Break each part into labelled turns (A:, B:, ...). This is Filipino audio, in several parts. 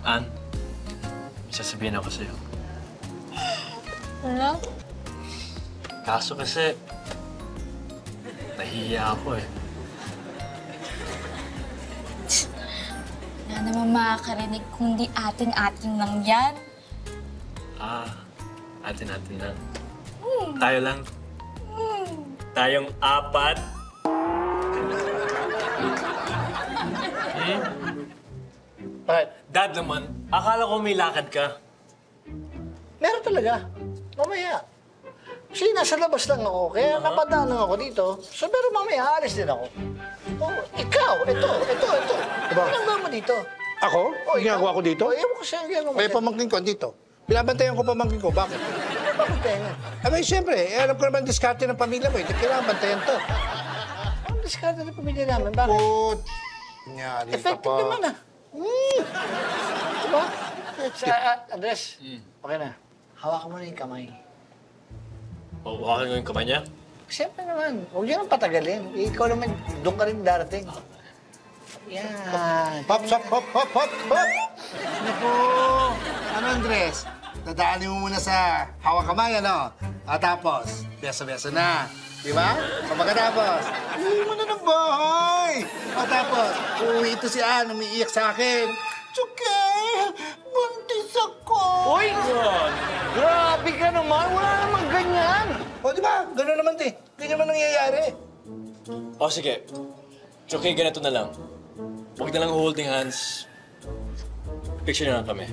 A: Ann, may sasabihin ako sa'yo.
B: Ano?
A: Kaso kasi, nahihiya ako eh.
B: Wala naman makakarinig kung di ating-ating lang yan.
A: Atin-atin lang. Tayo lang. Tayong apat.
C: Bakit?
A: Dad naman, akala ko may lakad ka.
C: Meron talaga. Mamaya. Kasi nasa labas lang ako, kaya napadaan lang ako dito. So, pero mamaya, aalis din ako. Oh, ikaw, ito. Diba? Anong gawin mo dito?
D: Ako?
C: Oh,
D: Ginagawa ko dito?
C: Oh, ewan ko siya ang ginagawa mo
D: May
C: dyan.
D: pamangkin ko dito. Binabantayan ko pamangkin ko. Bakit?
C: Bakit tayo?
D: Abay, siyempre, alam ko naman diskarte ng pamilya mo. Kailangan bantayan to.
C: Ang diskarte ng pamilya namin, bakit?
D: Put. Nyari ka
C: Effective
D: pa.
C: naman Diba? Andres, okay na. Hawakan mo na yung kamay.
A: Hawakan ko yung kamay niya.
C: Siyempre naman, huwag yun ang patagalin. Ikaw naman, doon ka rin darating. Yan.
D: Hop, hop, hop, hop, hop, hop! Naku! Ano, Andres? Dadaanin mo muna sa hawak kamay, ano? At tapos, beso-beso na. Di ba? Pagkatapos, uwi mo na ng bahay. At tapos, uuwi ito si Ann, umiiyak sa akin. Tsuke! Buntis ako!
C: Uy! Grabe ka naman! Wala namang ganyan!
D: O, di ba? Ganun naman, di. Ganyan naman nangyayari.
A: O sige, okay, ganito na lang. Huwag na lang holding hands. Picture na lang kami.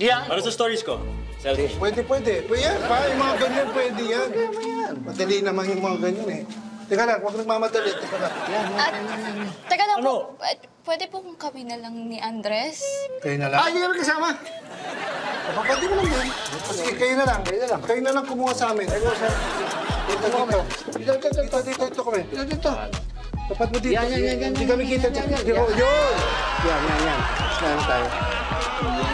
C: Yan!
A: Para sa stories ko. Selfie.
D: Pwede. Pwede yan, pa. Yung mga ganyan, pwede yan. Madali naman yung mga ganyan, eh. Teka lang, huwag nagmamadali. Teka lang.
B: At, teka lang
A: Ano?
B: po, pwede po kung kami na lang ni Andres?
D: Kayo na lang. Ay, hindi naman kasama. Pwede mo lang yan. Sige, kayo na lang. Kayo na lang kumuha sa amin. Dito kami. Dito kami. Dito. Tapat mo dito. Yan. Hindi kami kita. Yun. Yan. Sinahan tayo.